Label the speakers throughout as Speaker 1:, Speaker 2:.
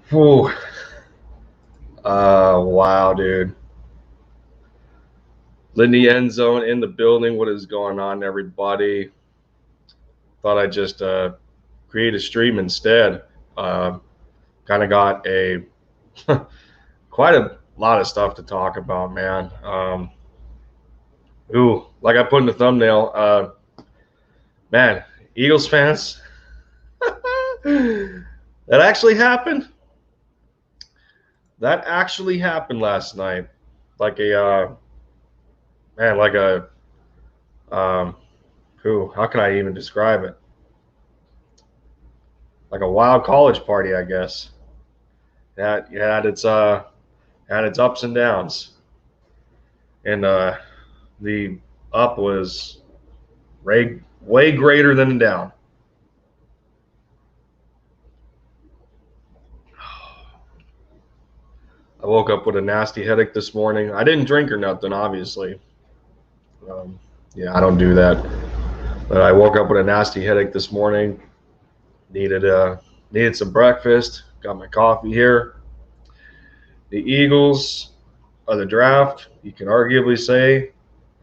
Speaker 1: Whew. Wow, dude. Lindy End Zone in the building. What is going on, everybody? Thought I'd just create a stream instead. Uh, kind of got a quite a lot of stuff to talk about, man. Like I put in the thumbnail, man, Eagles fans. That actually happened. That actually happened last night. Like a man, like a um, how can I even describe it? Like a wild college party, I guess. That had its ups and downs, and the up was way greater than the down. I woke up with a nasty headache this morning. I didn't drink or nothing, obviously. Um, yeah, I don't do that. But I woke up with a nasty headache this morning. Needed some breakfast. Got my coffee here. The Eagles of the draft, you can arguably say,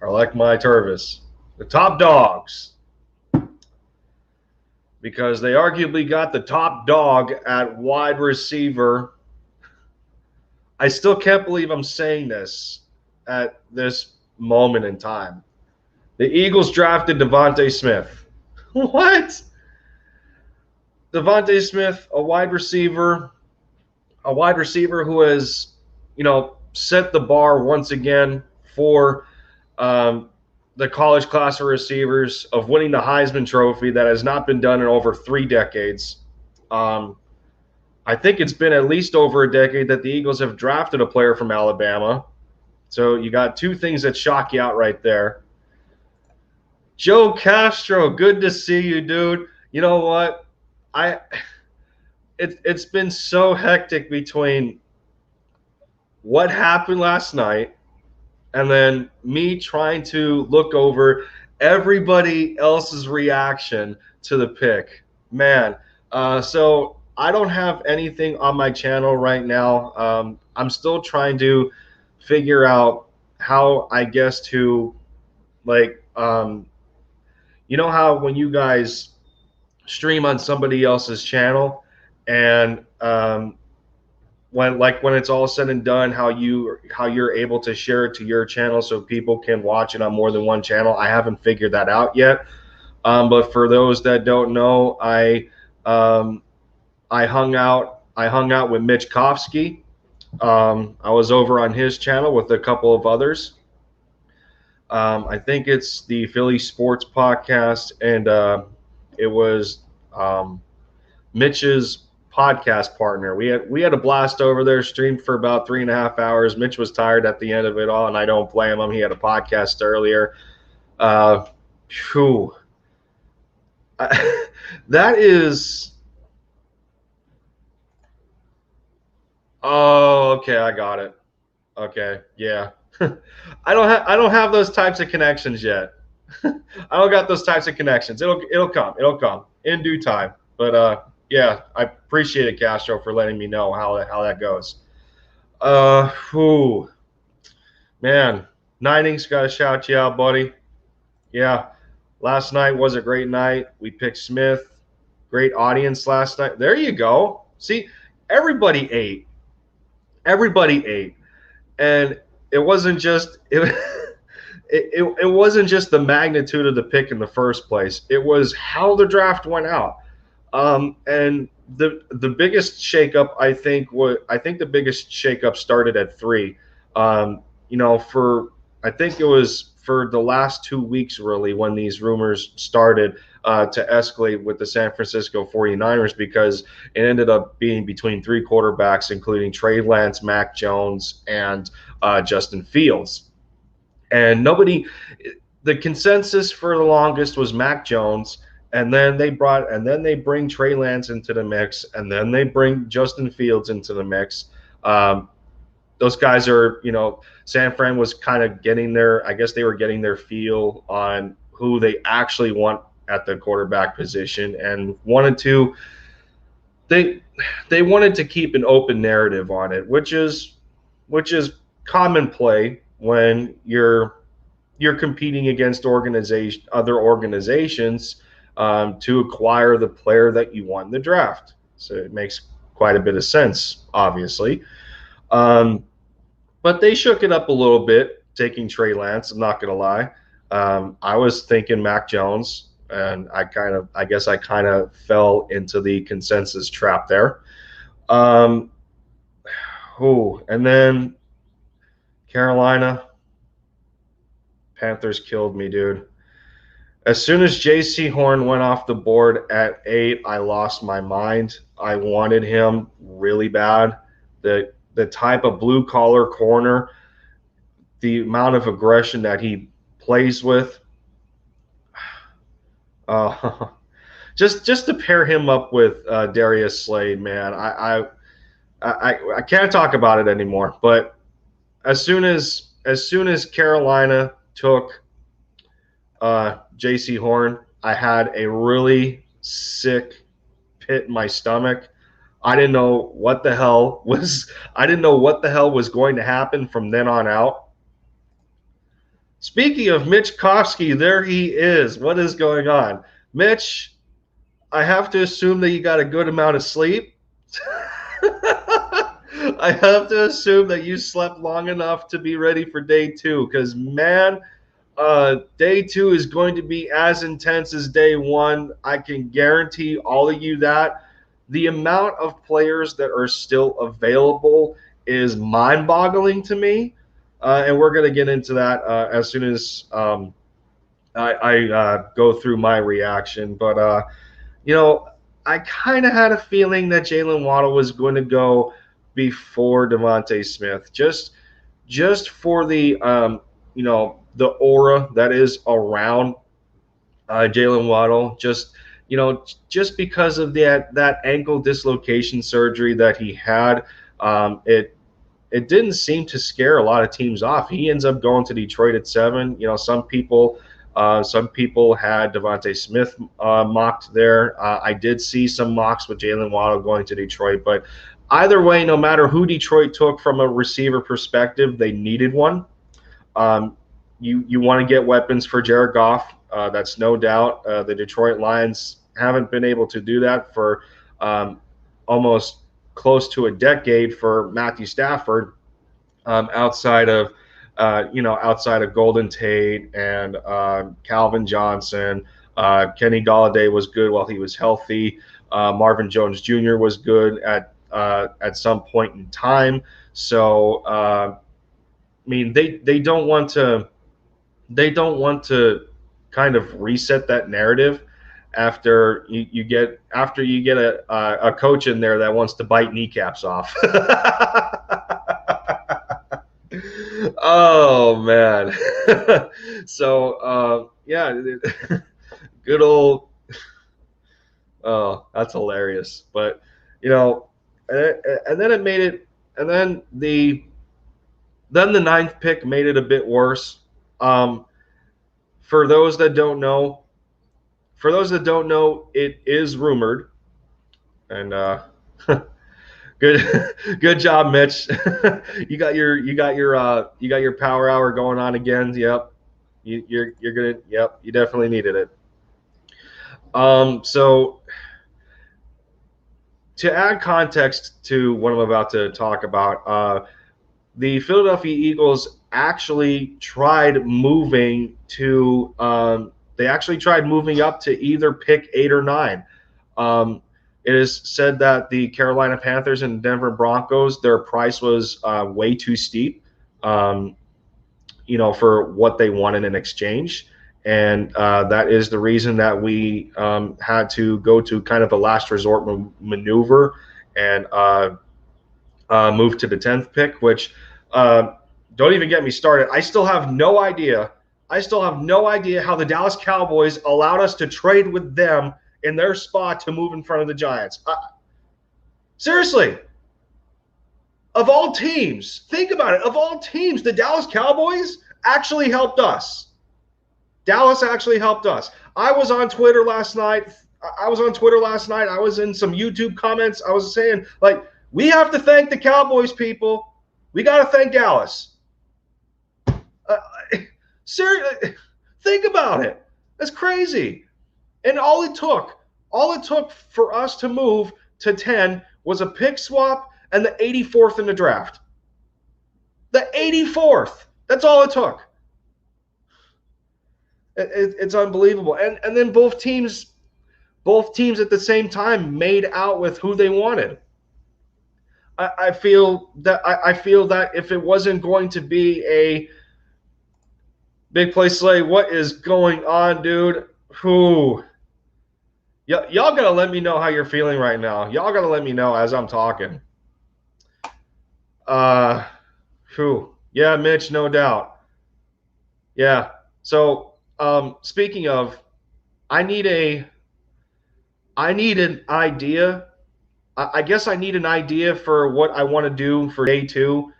Speaker 1: are like my Turvis, the top dogs, because they arguably got the top dog at wide receiver. I still can't believe I'm saying this at this moment in time. The Eagles drafted DeVonta Smith. What? DeVonta Smith, a wide receiver who has, set the bar once again for the college class of receivers of winning the Heisman Trophy that has not been done in over 3 decades. I think it's been at least over a decade that the Eagles have drafted a player from Alabama. So you got two things that shock you out right there. Joe Castro, good to see you, dude. You know what? It's been so hectic between what happened last night and then me trying to look over everybody else's reaction to the pick. Man, so I don't have anything on my channel right now. I'm still trying to figure out how, I guess, to like, how when you guys stream on somebody else's channel and when it's all said and done, how you're able to share it to your channel so people can watch it on more than one channel. I haven't figured that out yet. But for those that don't know, I hung out with Mitch Kofsky. I was over on his channel with a couple of others. I think it's the Philly Sports Podcast, and it was Mitch's podcast partner. We had a blast over there, streamed for about 3.5 hours. Mitch was tired at the end of it all, and I don't blame him. He had a podcast earlier. Phew. That is. Oh, okay, I got it. Okay, yeah. I don't have those types of connections yet. I don't got those types of connections. It'll come. It'll come in due time. But yeah, I appreciate it, Castro, for letting me know how that goes. Whew. Man, Ninings, got to shout you out, buddy. Yeah, last night was a great night. We picked Smith. Great audience last night. There you go. See, everybody ate. Everybody ate, and it wasn't just it wasn't just the magnitude of the pick in the first place. It was how the draft went out. And the biggest shakeup, I think the biggest shakeup started at 3. I think it was for the last 2 weeks really when these rumors started to escalate with the San Francisco 49ers, because it ended up being between 3 quarterbacks, including Trey Lance, Mac Jones, and Justin Fields. And the consensus for the longest was Mac Jones, and then they bring Trey Lance into the mix, and then they bring Justin Fields into the mix. Those guys are, San Fran was kind of I guess they were getting their feel on who they actually want at the quarterback position, and wanted to they they wanted to keep an open narrative on it, which is common play when you're competing against other organizations to acquire the player that you want in the draft. So it makes quite a bit of sense, obviously. Um, but they shook it up a little bit, taking Trey Lance. I'm not gonna lie. I was thinking Mac Jones, and I guess I kind of fell into the consensus trap there. Um, and then Carolina Panthers killed me, dude. As soon as J.C. Horn went off the board at 8, I lost my mind. I wanted him really bad. The type of blue collar corner, the amount of aggression that he plays with, uh, just to pair him up with Darius Slade, man, I can't talk about it anymore. But as soon as Carolina took J.C. Horn, I had a really sick pit in my stomach. I didn't know what the hell was going to happen from then on out. Speaking of Mitch Kofsky, there he is. What is going on? Mitch, I have to assume that you got a good amount of sleep. I have to assume that you slept long enough to be ready for day 2, because, man, day 2 is going to be as intense as day 1. I can guarantee all of you that. The amount of players that are still available is mind-boggling to me, and we're going to get into that as soon as I go through my reaction. But I kind of had a feeling that Jalen Waddle was going to go before DeVonta Smith, just for the the aura that is around Jalen Waddle, just because of that ankle dislocation surgery that he had. It didn't seem to scare a lot of teams off. He ends up going to Detroit at 7. Some people had DeVonta Smith mocked there. I did see some mocks with Jalen Waddle going to Detroit, but either way, no matter who Detroit took from a receiver perspective, they needed one. You want to get weapons for Jared Goff. That's no doubt. The Detroit Lions haven't been able to do that for almost close to a decade for Matthew Stafford, outside of Golden Tate and Calvin Johnson. Kenny Golladay was good while he was healthy. Marvin Jones Jr. was good at some point in time. So they don't want to kind of reset that narrative after you get a coach in there that wants to bite kneecaps off. Oh man. So yeah, good old. Oh, that's hilarious. But and then it made it, and then the 9th pick made it a bit worse. For those that don't know, it is rumored, and good job, Mitch. you got your power hour going on again. Yep, you're gonna. Yep, you definitely needed it. So to add context to what I'm about to talk about, the Philadelphia Eagles actually tried moving up to either pick 8 or 9. It is said that the Carolina Panthers and Denver Broncos, their price was way too steep, for what they wanted in exchange. And that is the reason that we had to go to kind of the last resort maneuver and move to the 10th pick, which don't even get me started. I still have no idea how the Dallas Cowboys allowed us to trade with them in their spot to move in front of the Giants. Seriously, of all teams, think about it. Of all teams, the Dallas Cowboys actually helped us. Dallas actually helped us. I was on Twitter last night. I was on Twitter last night. I was in some YouTube comments. I was saying, like, we have to thank the Cowboys, people. We got to thank Dallas. Seriously, think about it. That's crazy. And all it took for us to move to 10 was a pick swap and the 84th in the draft. The 84th. That's all it took. It's unbelievable. And then both teams at the same time made out with who they wanted. I feel that if it wasn't going to be a Big Play Slay, what is going on, dude? Y'all gotta let me know how you're feeling right now. Y'all gotta let me know as I'm talking. Yeah, Mitch, no doubt. Yeah. So, speaking of, I need an idea. I guess I need an idea for what I want to do for day 2.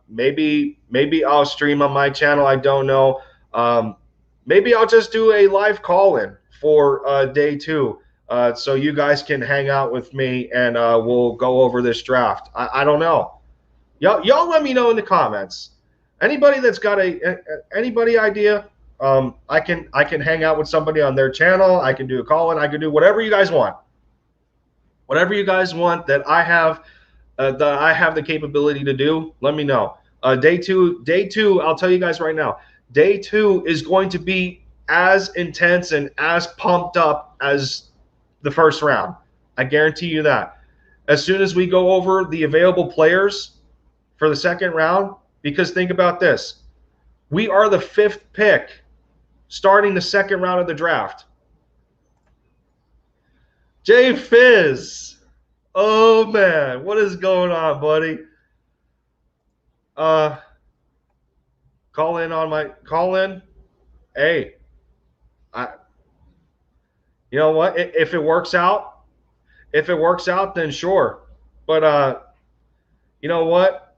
Speaker 1: Maybe I'll stream on my channel. I don't know. Maybe I'll just do a live call-in for day 2, so you guys can hang out with me and we'll go over this draft. I don't know. Y'all let me know in the comments. Anybody that's got anybody idea? I can hang out with somebody on their channel. I can do a call-in. I can do whatever you guys want. Whatever you guys want that I have the capability to do, let me know. Day two, I'll tell you guys right now, day 2 is going to be as intense and as pumped up as the first round. I guarantee you that. As soon as we go over the available players for the second round, because think about this, we are the 5th pick starting the second round of the draft. Jay Fizz. Oh, man. What is going on, buddy? Call in. Hey, you know what? If it works out, then sure. But, you know what?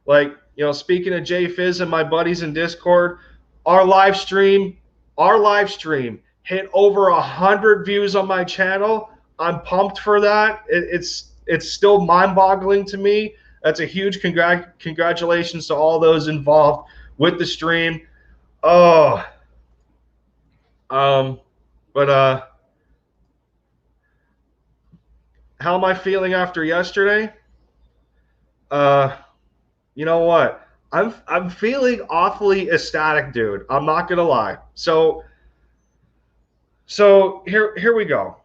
Speaker 1: Like, you know, speaking of Jay Fizz and my buddies in Discord, our live stream hit over 100 views on my channel. I'm pumped for that. It's still mind-boggling to me. That's a huge congratulations to all those involved with the stream. Oh, but how am I feeling after yesterday? You know what? I'm feeling awfully ecstatic, dude. I'm not gonna lie. So here we go.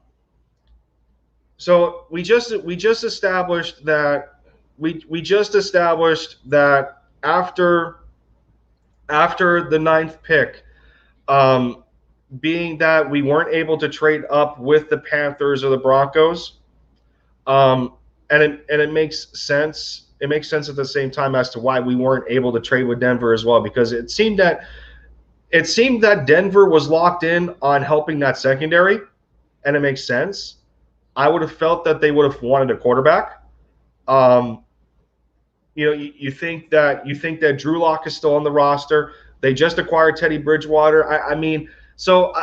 Speaker 1: So we just established that after the 9th pick, being that we weren't able to trade up with the Panthers or the Broncos, and it makes sense. It makes sense at the same time as to why we weren't able to trade with Denver as well, because it seemed that Denver was locked in on helping that secondary, and it makes sense. I would have felt that they would have wanted a quarterback. You know, you think that Drew Lock is still on the roster. They just acquired Teddy Bridgewater. I mean, so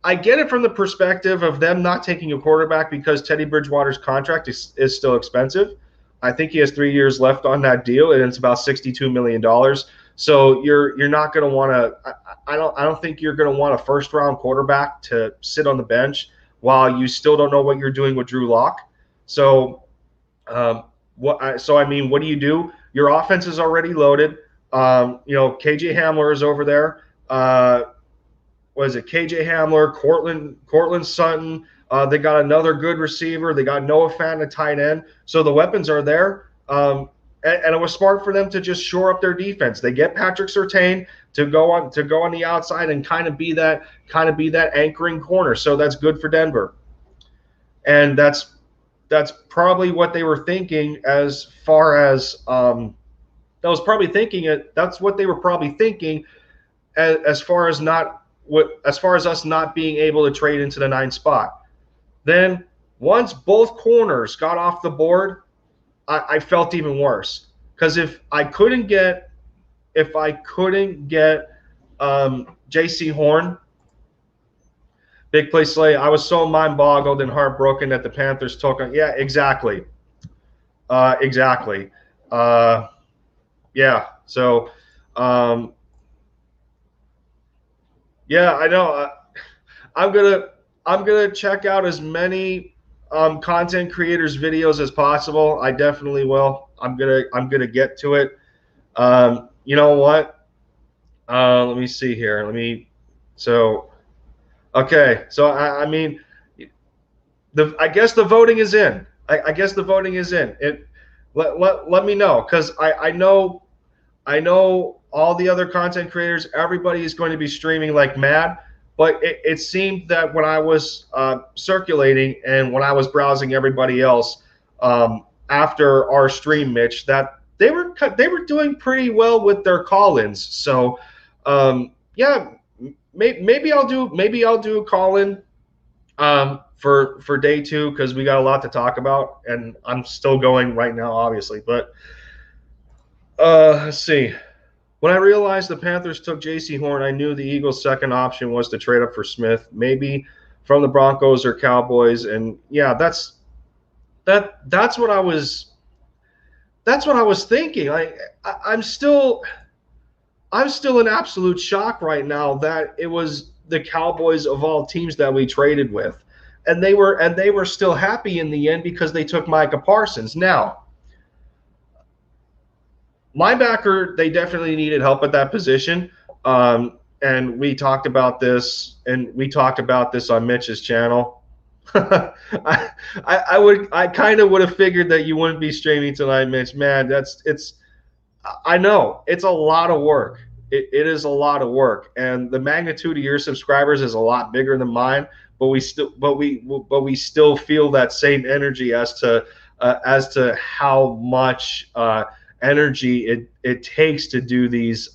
Speaker 1: I get it from the perspective of them not taking a quarterback because Teddy Bridgewater's contract is still expensive. I think he has 3 years left on that deal, and it's about $62 million. So you're not going to want to. I don't think you're going to want a first-round quarterback to sit on the bench while you still don't know what you're doing with Drew Lock. So what do you do? Your offense is already loaded. You know, KJ Hamler is over there. What is it? KJ Hamler, Cortland Sutton. They got another good receiver. They got Noah Fant, a tight end. So the weapons are there. And it was smart for them to just shore up their defense. They get Patrick Surtain to go on the outside and kind of be that anchoring corner. So that's good for Denver. And that's probably what they were thinking as far as that's what they were probably thinking as far as us not being able to trade into the 9th spot. Then once both corners got off the board, I felt even worse, because if I couldn't get J.C. Horn, Big play Slay. I was so mind boggled and heartbroken that the Panthers took on. Yeah, exactly. Exactly. Yeah. So, um, yeah, I know. I'm gonna I'm gonna check out as many content creators' videos as possible. I definitely will. I'm gonna get to it. You know what? Let me see here. So okay. So I mean, I guess the voting is in. I guess the voting is in. Let me know, because I know all the other content creators. Everybody is going to be streaming like mad. But it seemed that when I was circulating and when I was browsing everybody else after our stream, Mitch, that they were doing pretty well with their call-ins. So yeah, maybe I'll do a call-in for day two, because we got a lot to talk about, and I'm still going right now, obviously. But let's see. When I realized the Panthers took J.C. Horn, I knew the Eagles' second option was to trade up for Smith, maybe from the Broncos or Cowboys. And yeah, that's what I was thinking. I'm still in absolute shock right now that it was the Cowboys of all teams that we traded with, and they were still happy in the end because they took Micah Parsons. Now, linebacker, they definitely needed help at that position. And we talked about this, on Mitch's channel. I kind of would have figured that you wouldn't be streaming tonight, Mitch. Man, I know it's a lot of work. It is a lot of work, and the magnitude of your subscribers is a lot bigger than mine. But we still feel that same energy as to how much energy it takes to do these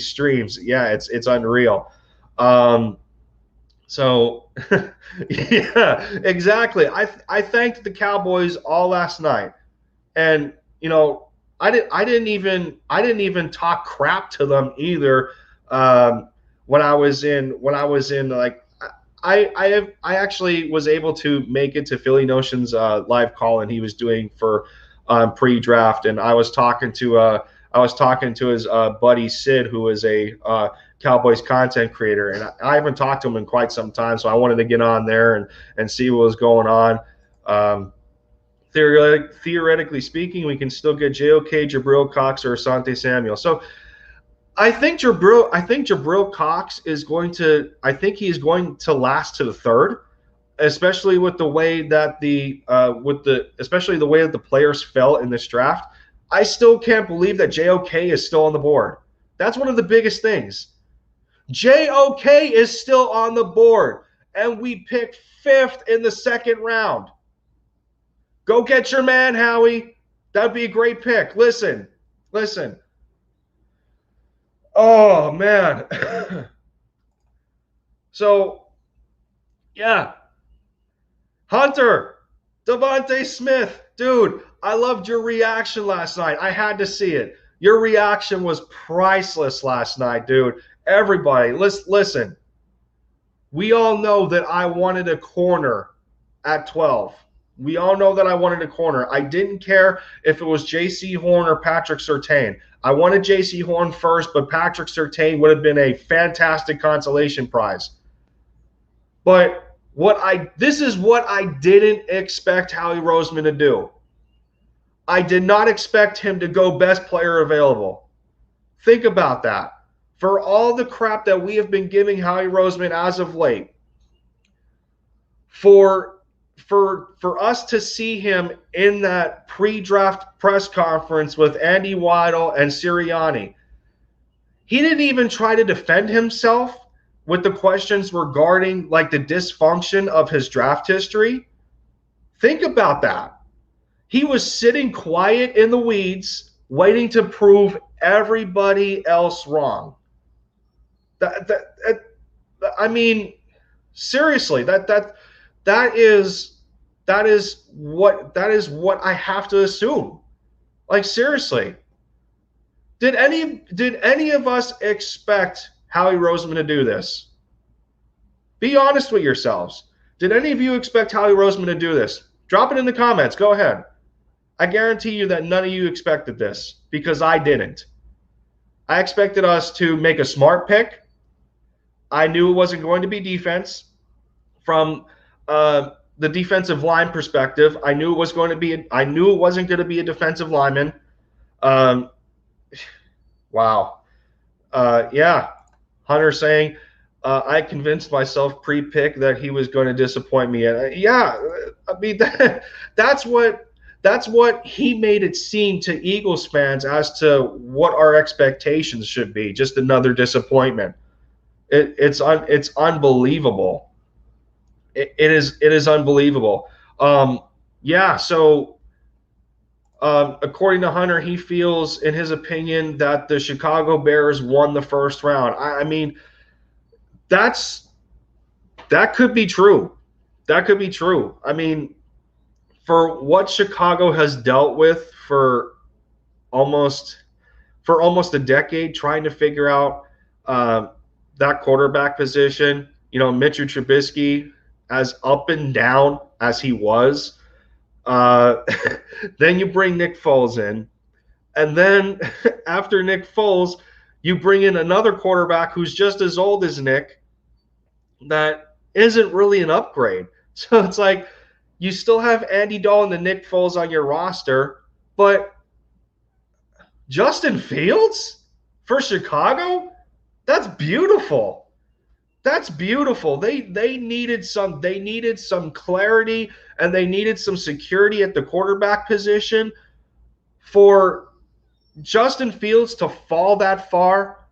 Speaker 1: streams. Yeah, it's unreal. So yeah, exactly. I thanked the Cowboys all last night, and I didn't even talk crap to them either. When I was in like I actually was able to make it to Philly Notion's live call, and he was doing for pre-draft, and I was talking to his buddy Sid, who is a Cowboys content creator, and I haven't talked to him in quite some time, so I wanted to get on there and see what was going on. Theoretically speaking, we can still get JOK, Jabril Cox, or Asante Samuel. So I think Jabril Cox is going to. I think he's going to last to the third, especially with the way that especially the way that the players fell in this draft. I still can't believe that JOK is still on the board. That's one of the biggest things. JOK is still on the board, and we picked 5th in the second round. Go get your man, Howie. That'd be a great pick. Listen. Oh, man. So, yeah. Hunter, Devontae Smith. Dude, I loved your reaction last night. I had to see it. Your reaction was priceless last night, dude. Everybody, listen. We all know that I wanted a corner at 12. We all know that I wanted a corner. I didn't care if it was J.C. Horn or Patrick Surtain. I wanted J.C. Horn first, but Patrick Surtain would have been a fantastic consolation prize. But this is what I didn't expect Howie Roseman to do. I did not expect him to go best player available. Think about that. For all the crap that we have been giving Howie Roseman as of late, for us to see him in that pre-draft press conference with Andy Weidel and Sirianni, he didn't even try to defend himself with the questions regarding like the dysfunction of his draft history. Think about that. He was sitting quiet in the weeds, waiting to prove everybody else wrong. I mean, seriously, that is what I have to assume. Like, seriously, did any of us expect Howie Roseman to do this? Be honest with yourselves. Did any of you expect Howie Roseman to do this? Drop it in the comments. Go ahead. I guarantee you that none of you expected this because I didn't. I expected us to make a smart pick. I knew it wasn't going to be defense. From the defensive line perspective, I knew it was going to be. I knew it wasn't going to be a defensive lineman. Wow. Yeah. Hunter saying, I convinced myself pre-pick that he was going to disappoint me. Yeah, I mean that's what he made it seem to Eagles fans as to what our expectations should be. Just another disappointment. It's unbelievable. It is unbelievable. Yeah. So according to Hunter, he feels, in his opinion, that the Chicago Bears won the first round. I mean, that could be true. That could be true. I mean, for what Chicago has dealt with for almost a decade, trying to figure out that quarterback position, Mitchell Trubisky, as up and down as he was, then you bring Nick Foles in, and then after Nick Foles, you bring in another quarterback who's just as old as Nick. That isn't really an upgrade. So it's like you still have Andy Dalton and Nick Foles on your roster, but Justin Fields for Chicago? That's beautiful. That's beautiful. They needed some clarity, and they needed some security at the quarterback position. For Justin Fields to fall that far,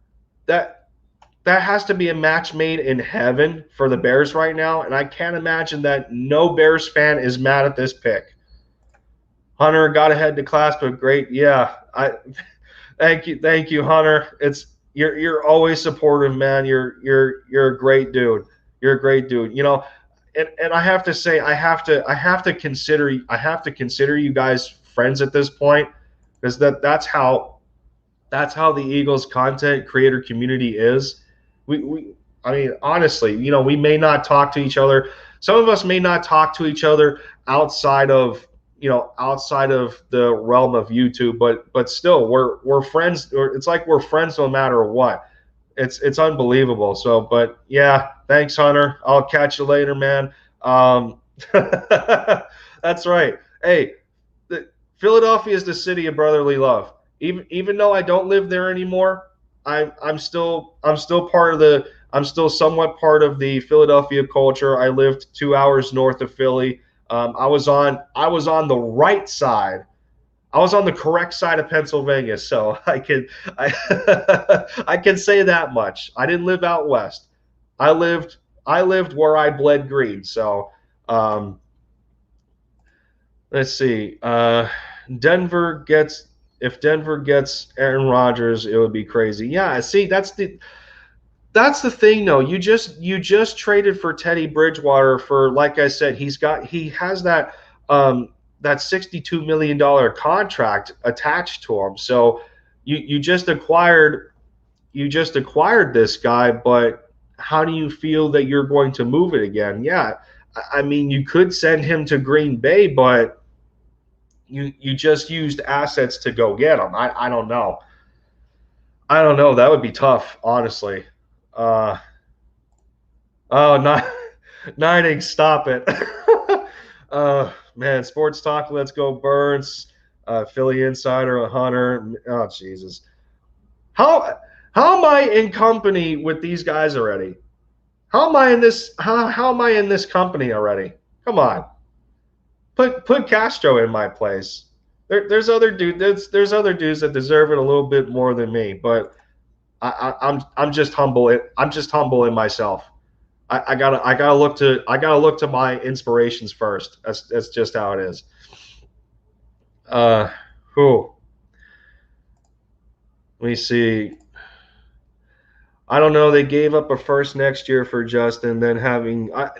Speaker 1: that has to be a match made in heaven for the Bears right now, and I can't imagine that no Bears fan is mad at this pick. Hunter got ahead to class, but great. Yeah, thank you, Hunter. You're always supportive, man. You're a great dude. You're a great dude. And I have to say, I have to consider you guys friends at this point, because that's how the Eagles content creator community is. I mean, honestly, we may not talk to each other. Some of us may not talk to each other outside of the realm of YouTube, but still, we're friends. It's like we're friends no matter what. It's unbelievable. So, but yeah, thanks, Hunter. I'll catch you later, man. That's right. Hey, Philadelphia is the city of brotherly love. Even though I don't live there anymore, I'm still somewhat part of the Philadelphia culture. I lived 2 hours north of Philly. I was on the right side. I was on the correct side of Pennsylvania, so I can say that much. I didn't live out west. I lived where I bled green. So let's see. If Denver gets Aaron Rodgers, it would be crazy. Yeah, see, that's the thing, though. You just traded for Teddy Bridgewater for, like I said, he has that $62 million contract attached to him. So you just acquired this guy, but how do you feel that you're going to move it again? Yeah, I mean, you could send him to Green Bay, but you just used assets to go get him. I don't know. That would be tough, honestly. Oh, Nining, stop it. Man, sports talk. Let's go, Burns. Philly Insider, Hunter. Oh, Jesus. How am I in company with these guys already? How am I in this? How am I in this company already? Come on. Put Castro in my place. There's other dudes that deserve it a little bit more than me, but I'm just humble. I'm just humble in myself. I gotta look to my inspirations first. That's just how it is. Who? Let me see. I don't know. They gave up a first next year for Justin, then having. I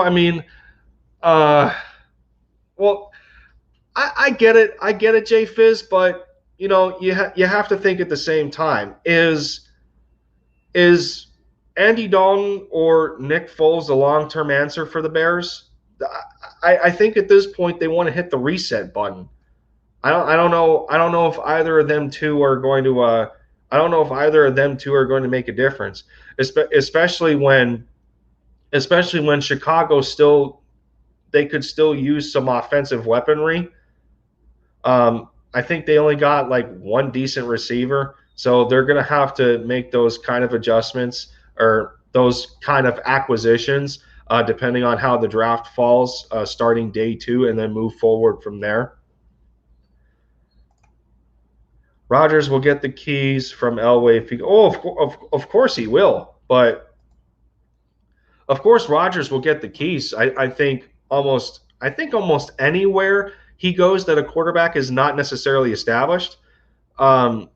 Speaker 1: mean, well, I get it. I get it, Jay Fizz, but you have to think at the same time. Is Andy Dalton or Nick Foles the long-term answer for the Bears? I think at this point they want to hit the reset button. I don't know if either of them two are going to I don't know if either of them two are going to make a difference, especially when Chicago still they could still use some offensive weaponry. I think they only got like one decent receiver, so they're going to have to make those kind of adjustments or those kind of acquisitions, depending on how the draft falls, starting day 2, and then move forward from there. Rodgers will get the keys from Elway if he. Oh, of course he will, but of course Rodgers will get the keys. I think almost anywhere he goes that a quarterback is not necessarily established. Um,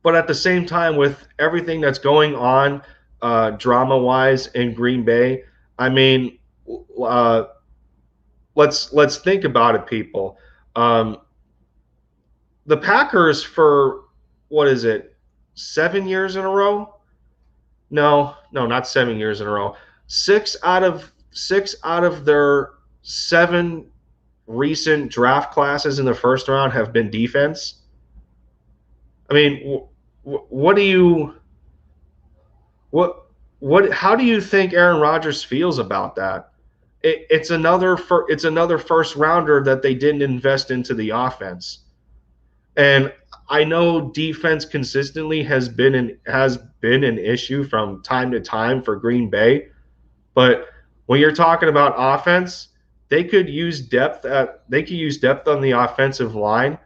Speaker 1: but at the same time, with everything that's going on drama-wise in Green Bay, I mean, uh, let's think about it, people. The Packers for what is it, 7 years in a row? No, not 7 years in a row. Six out of their 7 recent draft classes in the first round have been defense. I mean, what do you what how do you think Aaron Rodgers feels about that? It's another first rounder that they didn't invest into the offense. And I know defense consistently has been an issue from time to time for Green Bay, but when you're talking about offense, they could use depth on the offensive line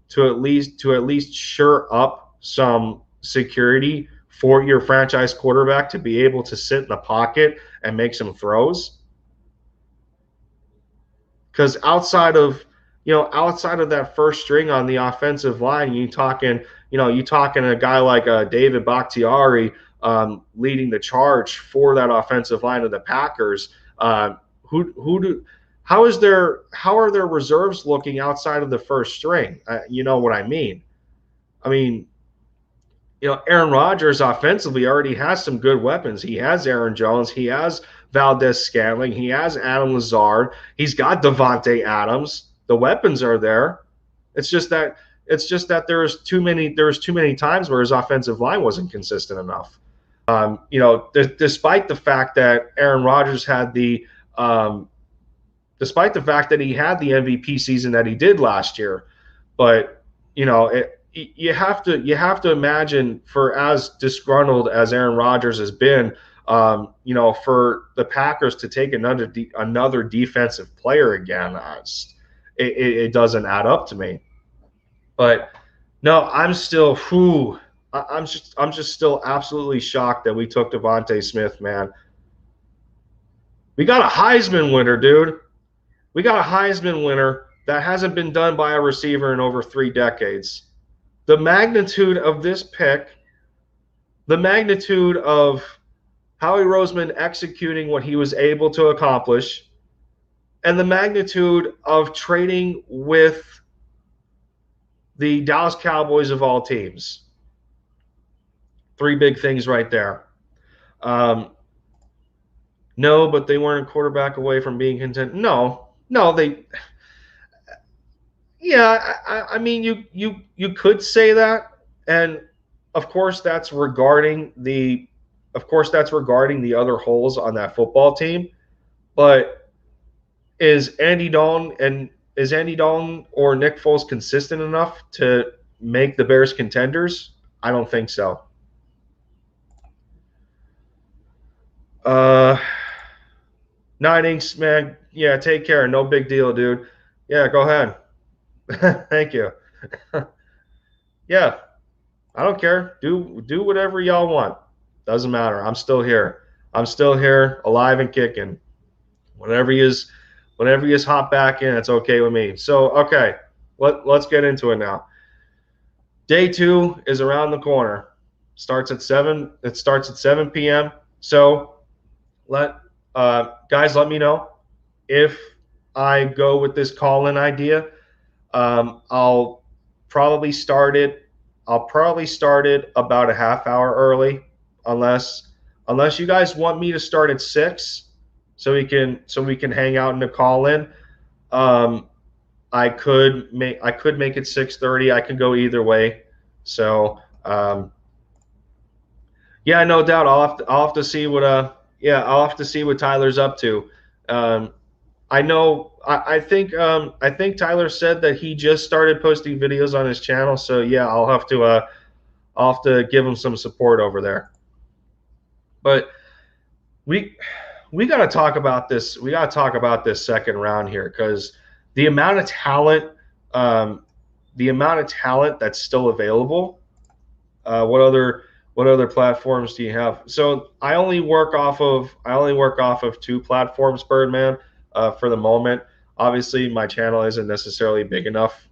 Speaker 1: to at least shore up some security for your franchise quarterback to be able to sit in the pocket and make some throws. Because outside of that first string on the offensive line, you talking a guy like David Bakhtiari leading the charge for that offensive line of the Packers. How are their reserves looking outside of the first string? You know what I mean? I mean, Aaron Rodgers offensively already has some good weapons. He has Aaron Jones. He has Valdez-Scantling. He has Adam Lazard. He's got Davante Adams. The weapons are there. It's just that there was too many times where his offensive line wasn't consistent enough. Despite the fact that Aaron Rodgers had despite the fact that he had the MVP season that he did last year, but you have to imagine, for as disgruntled as Aaron Rodgers has been, for the Packers to take another defensive player again, it doesn't add up to me. But no, I'm still I'm just still absolutely shocked that we took DeVonta Smith, man. We got a Heisman winner, dude. We got a Heisman winner that hasn't been done by a receiver in over 3 decades. The magnitude of this pick, the magnitude of Howie Roseman executing what he was able to accomplish, and the magnitude of trading with the Dallas Cowboys of all teams. 3 big things right there. No, but they weren't a quarterback away from being content. No, they. Yeah, I mean, you could say that, and of course that's regarding the other holes on that football team. But is Andy Dalton or Nick Foles consistent enough to make the Bears contenders? I don't think so. 9 Inks, man. Yeah, take care. No big deal, dude. Yeah, go ahead. Thank you. Yeah, I don't care. Do whatever y'all want. Doesn't matter. I'm still here. I'm still here, alive and kicking. Whenever you hop back in, it's okay with me. So, okay, let's get into it now. Day 2 is around the corner. Starts at 7 p.m. So, guys, let me know if I go with this call-in idea. I'll probably start it about a half hour early. unless you guys want me to start at 6, so we can hang out in the call in. I could make it 6:30. I can go either way. So yeah, no doubt. I'll have to see what I'll have to see what Tyler's up to. I know I think Tyler said that he just started posting videos on his channel. So yeah, I'll have to give him some support over there. But we we got to talk about this. We got to talk about this second round here because the amount of talent, um, the amount of talent that's still available. What other platforms do you have? So I only work off of 2 platforms, Birdman, for the moment. Obviously, my channel isn't necessarily big enough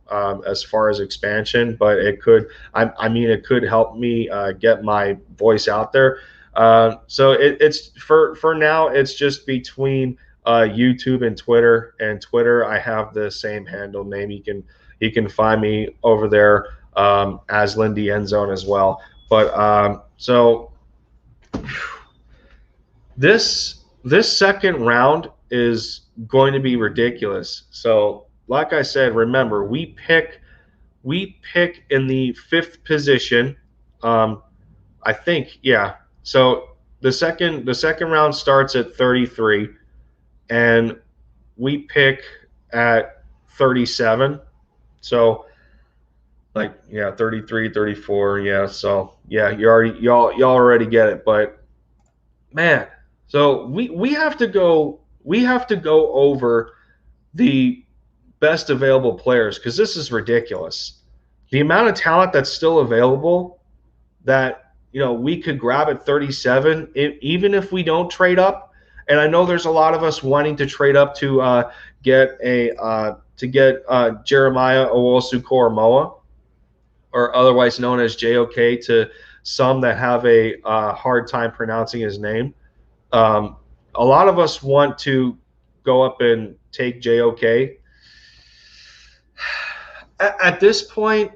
Speaker 1: as far as expansion, but it could. I mean, it could help me get my voice out there. So it's for now. It's just between YouTube and Twitter. And Twitter, I have the same handle name. You can find me over there as Lindy Endzone as well. But so this second round is going to be ridiculous. So like I said, remember we pick in the 5th position. I think, yeah. So the second round starts at 33, and we pick at 37. So like, yeah, 33, 34, yeah. So yeah, y'all already get it. But man, so we have to go over the best available players because this is ridiculous. The amount of talent that's still available that we could grab at 37, even if we don't trade up. And I know there's a lot of us wanting to trade up to get Jeremiah Owusu-Koramoah, or otherwise known as JOK to some that have a hard time pronouncing his name. A lot of us want to go up and take JOK. At this point,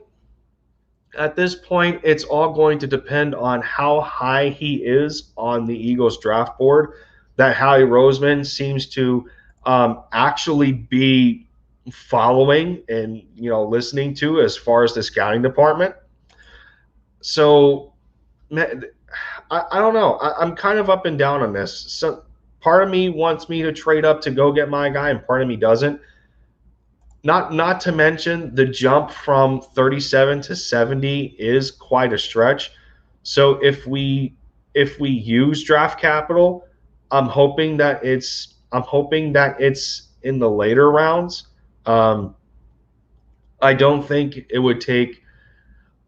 Speaker 1: it's all going to depend on how high he is on the Eagles draft board. That Howie Roseman seems to actually be following and listening to as far as the scouting department. So I don't know. I'm kind of up and down on this. So part of me wants me to trade up to go get my guy, and part of me doesn't. Not to mention the jump from 37 to 70 is quite a stretch. So if we use draft capital, I'm hoping that it's in the later rounds. I don't think it would take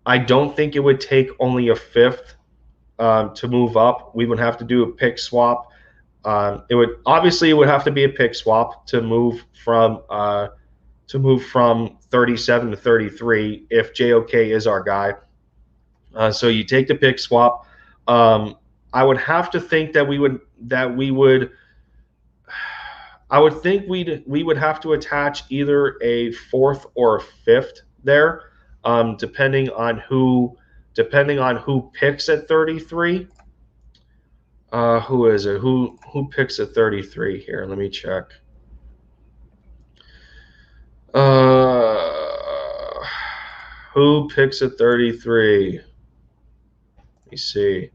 Speaker 1: only a 5th to move up. We would have to do a pick swap. It would have to be a pick swap to move from 37 to 33 if JOK is our guy. So you take the pick swap. I would have to think that we would have to attach either a 4th or a 5th there, depending on who picks at 33. Who is it? Who picks at 33 here? Let me check. Who picks at 33? Let me see.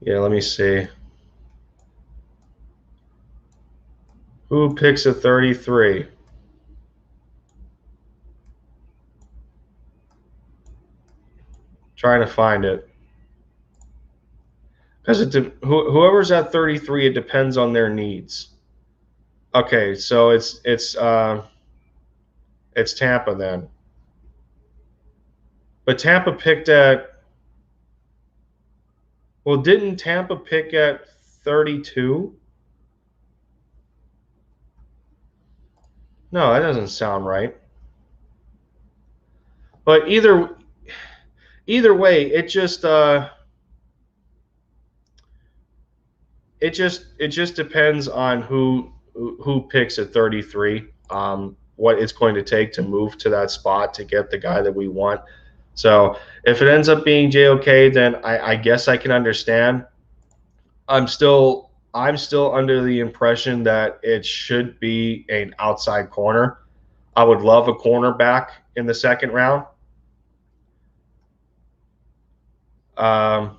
Speaker 1: Yeah, let me see. Who picks at 33? Trying to find it. Because whoever's at 33, it depends on their needs. Okay, so it's Tampa then. But Tampa picked at. Well, didn't Tampa pick at 32? No, that doesn't sound right. But either way, it just depends on who picks at 33. what it's going to take to move to that spot to get the guy that we want. So if it ends up being JOK, then I guess I can understand. I'm still under the impression that it should be an outside corner. I would love a cornerback in the second round. Um,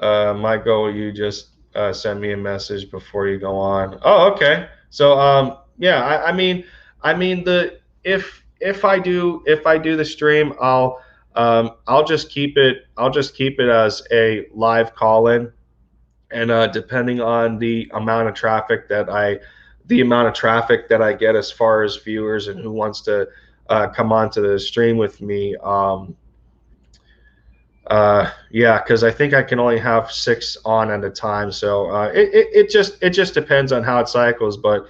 Speaker 1: Michael, you just send me a message before you go on. Oh, okay. So yeah, I mean the if I do the stream, I'll just keep it as a live call in, and depending on the amount of traffic that I get as far as viewers and who wants to come onto the stream with me. Yeah, because I think I can only have 6 on at a time, so it just depends on how it cycles. But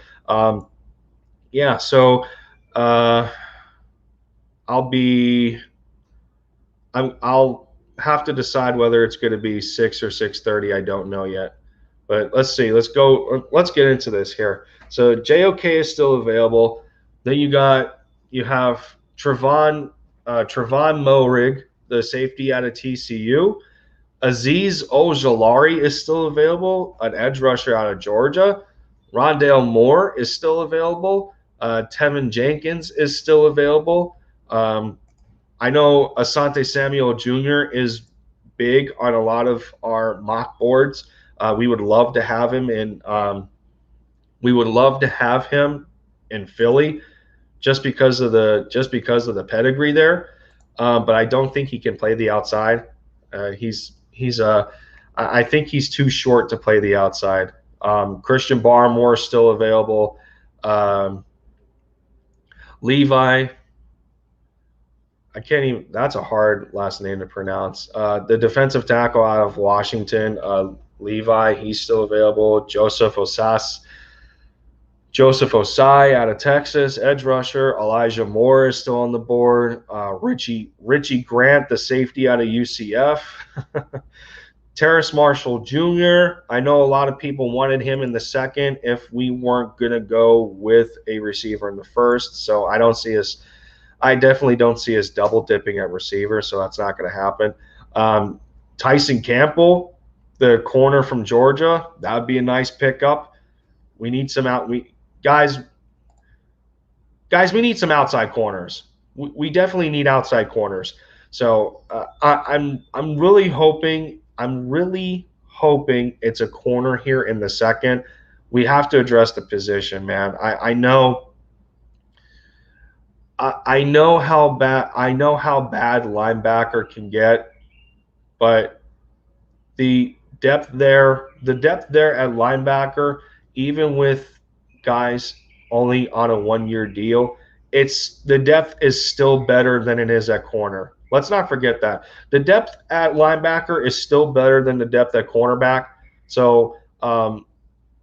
Speaker 1: yeah, so uh, I'll be I'll have to decide whether it's going to be 6 or 6:30. I don't know yet, but let's see. Let's get into this here. So JOK is still available. Then you have Trevon Moehrig, the safety out of TCU. Azeez Ojulari is still available, an edge rusher out of Georgia. Rondale Moore is still available. Tevin Jenkins is still available. I know Asante Samuel Jr. is big on a lot of our mock boards. We would love to have him in. We would love to have him in Philly, just because of the pedigree there. But I don't think he can play the outside. I think he's too short to play the outside. Christian Barmore is still available. Levi, I can't even. That's a hard last name to pronounce. The defensive tackle out of Washington, Levi, he's still available. Joseph Osai out of Texas, edge rusher. Elijah Moore is still on the board. Richie Grant, the safety out of UCF. Terrace Marshall Jr. I know a lot of people wanted him in the second if we weren't going to go with a receiver in the first. So I definitely don't see us double dipping at receiver, so that's not going to happen. Tyson Campbell, the corner from Georgia, that would be a nice pickup. We need some guys, we need some outside corners. We definitely need outside corners. So I'm really hoping it's a corner here in the second. We have to address the position, man. I know how bad linebacker can get, but the depth there at linebacker, even with guys only on a 1-year deal, the depth is still better than it is at corner. Let's not forget that. The depth at linebacker is still better than the depth at cornerback. So,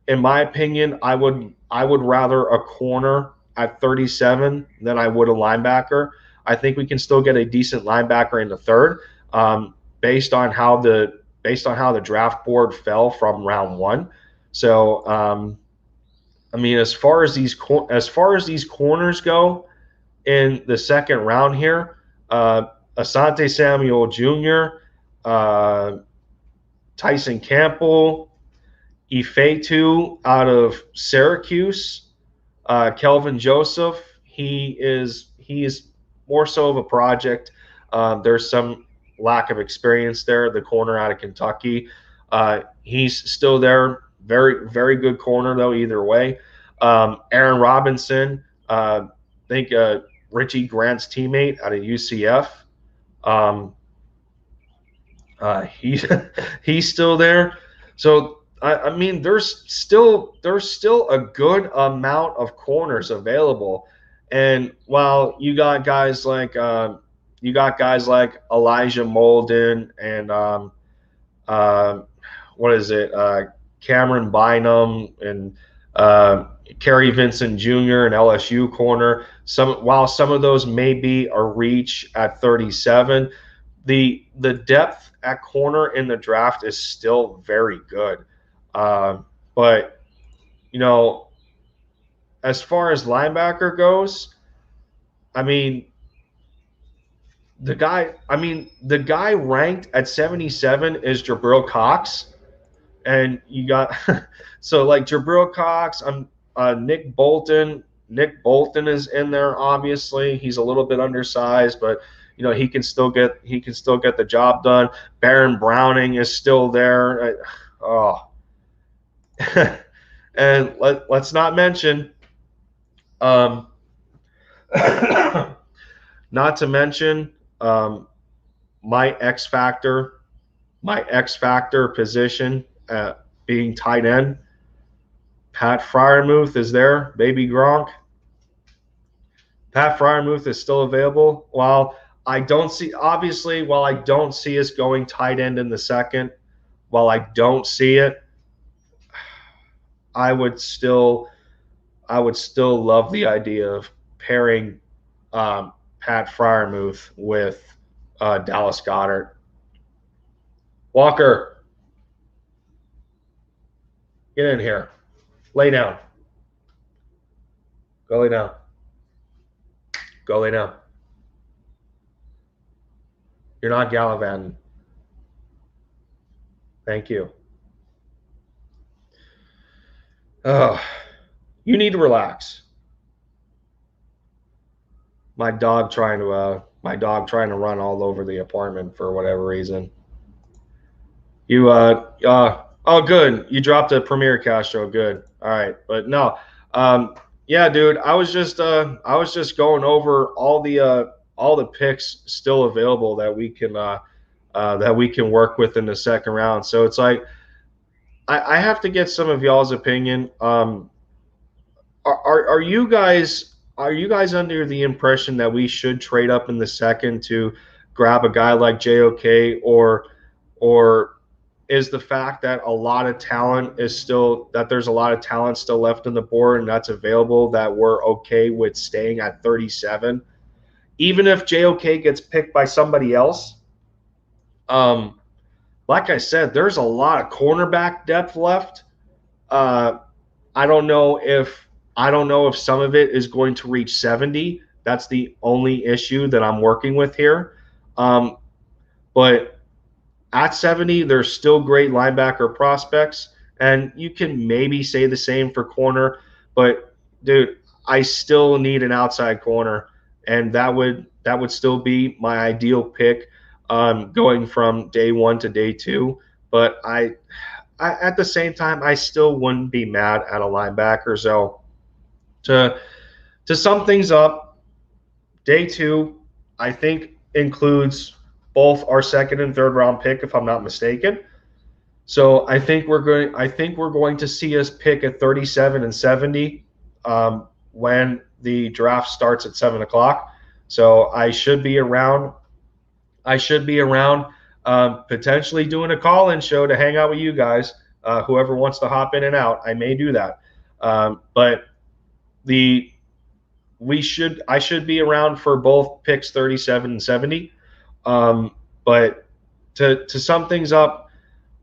Speaker 1: in my opinion, I would rather a corner at 37 than I would a linebacker. I think we can still get a decent linebacker in the third, based on how the draft board fell from round 1. So, I mean, as far as these corners go in the second round here, Asante Samuel Jr., Tyson Campbell, Ifeatu out of Syracuse, Kelvin Joseph. He is more so of a project. There's some lack of experience there. The corner out of Kentucky, he's still there. Very, very good corner though. Either way, Aaron Robinson. I think Richie Grant's teammate out of UCF. He's still there. So I mean, there's still a good amount of corners available, and while you got guys like Elijah Molden and what is it, Cameron Bynum and Kerry Vincent Jr. and LSU corner. While some of those may be a reach at 37, the depth at corner in the draft is still very good. But as far as linebacker goes, I mean, the guy ranked at 77 is Jabril Cox, and you got so like Jabril Cox, Nick Bolton. Nick Bolton is in there. Obviously, he's a little bit undersized, but he can still get the job done. Baron Browning is still there. Oh, and let's not mention, um, not to mention my X factor position being tight end. Pat Freiermuth is there, baby Gronk. Pat Freiermuth is still available. While I don't see us going tight end in the second, while I don't see it, I would still love the idea of pairing Pat Freiermuth with Dallas Goedert. Walker, get in here. Lay down. Go lay down. Go lay down. You're not gallivanting. Thank you. Oh, you need to relax. My dog trying to run all over the apartment for whatever reason. You oh good. You dropped a Premier Castro. Good. All right. But no. Yeah, dude, I was just going over all the picks still available that we can work with in the second round. So it's like I have to get some of y'all's opinion. Are you guys under the impression that we should trade up in the second to grab a guy like JOK, or is the fact that there's a lot of talent still left on the board and that's available, that we're okay with staying at 37, even if JOK gets picked by somebody else? Like I said, there's a lot of cornerback depth left. I don't know if some of it is going to reach 70. That's the only issue that I'm working with here. But at 70, there's still great linebacker prospects, and you can maybe say the same for corner. But dude, I still need an outside corner, and that would still be my ideal pick, going from day one to day two. But I at the same time, I still wouldn't be mad at a linebacker. So to sum things up, day two, I think, includes both our second and third round pick, if I'm not mistaken. So I think we're going to see us pick at 37 and 70 when the draft starts at 7 o'clock. So I should be around. Potentially doing a call-in show to hang out with you guys. Whoever wants to hop in and out, I may do that. But I should be around for both picks 37 and 70. But to sum things up,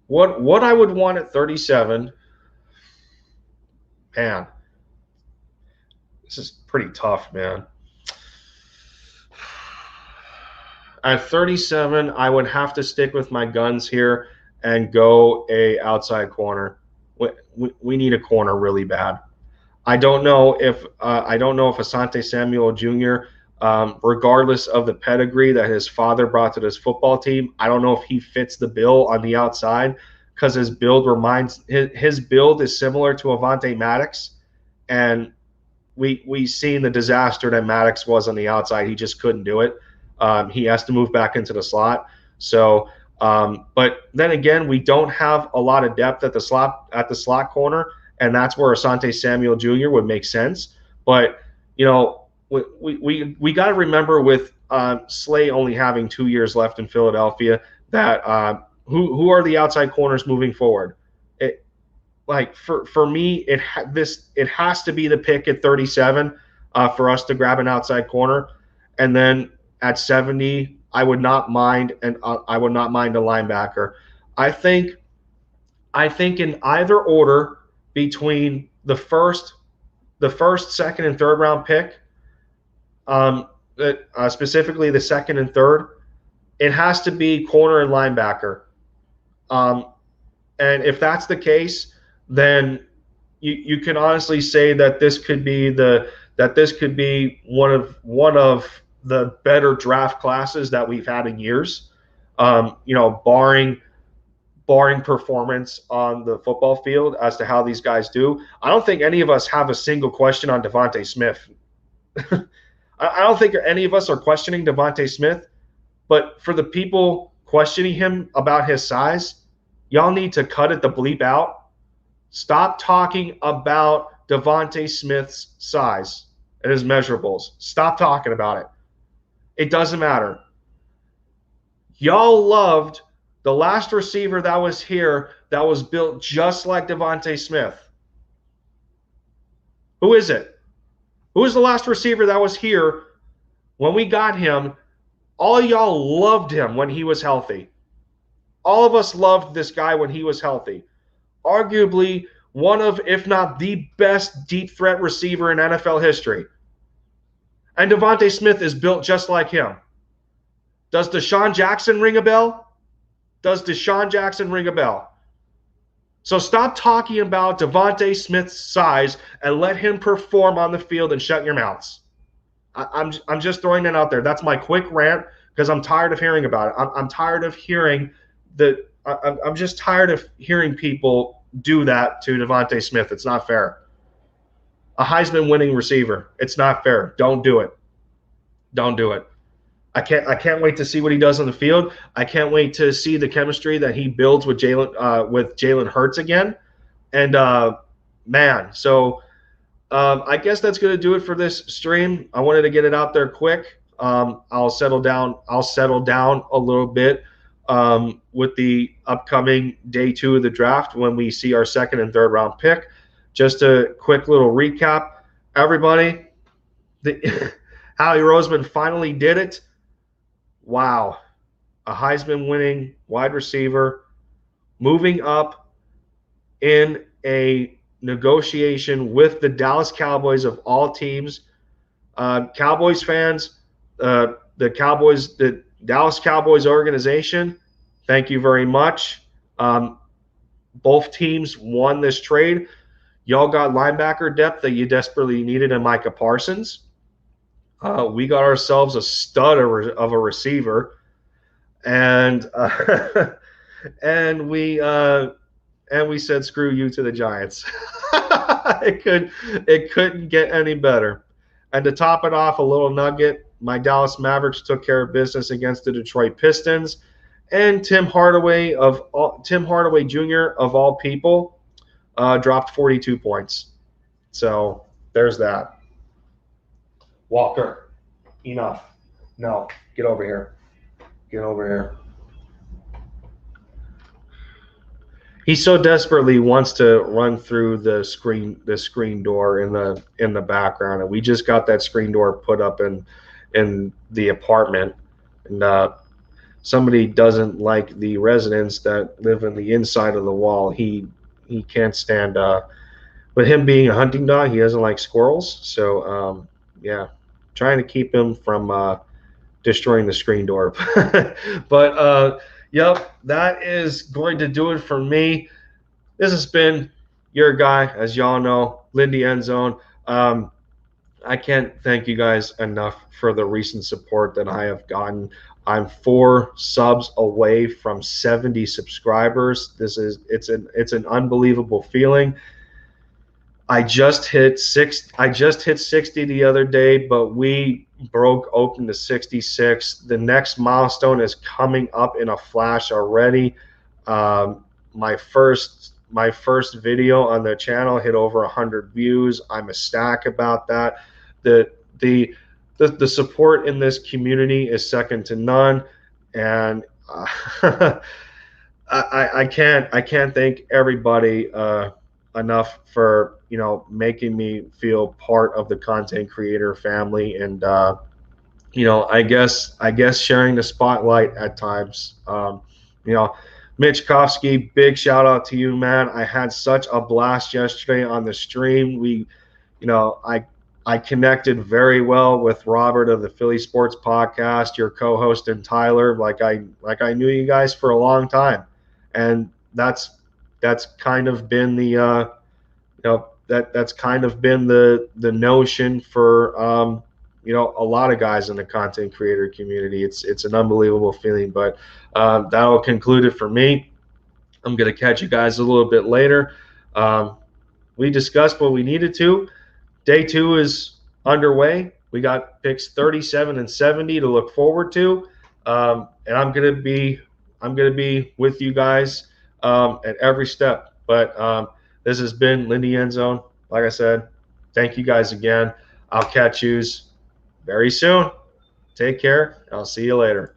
Speaker 1: what I would want at 37, man, this is pretty tough, man. At 37, I would have to stick with my guns here and go a outside corner. We need a corner really bad. I don't know if Asante Samuel Jr., regardless of the pedigree that his father brought to this football team, I don't know if he fits the bill on the outside, because his build is similar to Avonte Maddox, and we seen the disaster that Maddox was on the outside. He just couldn't do it. He has to move back into the slot. So, but then again, we don't have a lot of depth at the slot corner, and that's where Asante Samuel Jr. would make sense. But we got to remember, with Slay only having 2 years left in Philadelphia, that who are the outside corners moving forward? For me, it has to be the pick at 37 for us to grab an outside corner, and then at 70, I would not mind a linebacker. I think in either order between the first the first, second, and third round pick, specifically the second and third, it has to be corner and linebacker. And if that's the case, then you can honestly say that this could be one of the better draft classes that we've had in years. Barring performance on the football field as to how these guys do. I don't think any of us have a single question on DeVonta Smith. I don't think any of us are questioning DeVonta Smith, but for the people questioning him about his size, y'all need to cut it the bleep out. Stop talking about DeVonta Smith's size and his measurables. Stop talking about it. It doesn't matter. Y'all loved the last receiver that was here that was built just like DeVonta Smith. Who is it? Who was the last receiver that was here when we got him? All y'all loved him when he was healthy. All of us loved this guy when he was healthy. Arguably one of, if not the best deep threat receiver in NFL history. And DeVonta Smith is built just like him. Does Deshaun Jackson ring a bell? Does Deshaun Jackson ring a bell? So stop talking about DeVonta Smith's size and let him perform on the field and shut your mouths. I'm just throwing that out there. That's my quick rant because I'm tired of hearing about it. I'm tired of hearing that. I'm just tired of hearing people do that to DeVonta Smith. It's not fair. A Heisman winning receiver. It's not fair. Don't do it. Don't do it. I can't wait to see what he does on the field. I can't wait to see the chemistry that he builds with Jalen Hurts again. And man, so I guess that's going to do it for this stream. I wanted to get it out there quick. I'll settle down a little bit with the upcoming day 2 of the draft when we see our second and third round pick. Just a quick little recap, everybody. Howie Roseman finally did it. Wow. A Heisman winning wide receiver moving up in a negotiation with the Dallas Cowboys of all teams. Cowboys fans, the Dallas Cowboys organization, thank you very much. Both teams won this trade. Y'all got linebacker depth that you desperately needed in Micah Parsons. We got ourselves a stud of a receiver, and we said screw you to the Giants. It couldn't get any better. And to top it off, a little nugget: my Dallas Mavericks took care of business against the Detroit Pistons, and Tim Hardaway Jr. of all people dropped 42 points. So there's that. Walker, enough. No, get over here. Get over here. He so desperately wants to run through the screen door in the background, and we just got that screen door put up in the apartment, and somebody doesn't like the residents that live in the inside of the wall. He can't stand. With him being a hunting dog, he doesn't like squirrels. So yeah. Trying to keep him from destroying the screen door. But, yep, that is going to do it for me. This has been your guy, as y'all know, Lindy Endzone. I can't thank you guys enough for the recent support that I have gotten. I'm 4 subs away from 70 subscribers. It's an unbelievable feeling. I just hit 60 the other day, but we broke open to 66. The next milestone is coming up in a flash already. My first video on the channel hit over 100 views. I'm ecstatic about that. The support in this community is second to none, and I can't thank everybody enough for making me feel part of the content creator family, and I guess sharing the spotlight at times. Mitch Kofsky, big shout out to you, man. I had such a blast yesterday on the stream. We I connected very well with Robert of the Philly Sports Podcast, your co-host, and Tyler. Like I knew you guys for a long time, and that's kind of been the that's kind of been the notion for a lot of guys in the content creator community. It's an unbelievable feeling, but that'll conclude it for me. I'm gonna catch you guys a little bit later. We discussed what we needed to. Day 2 is underway. We got picks 37 and 70 to look forward to, and I'm gonna be with you guys at every step. But this has been Lindy End Zone. Like I said, thank you guys again. I'll catch yous very soon. Take care. I'll see you later.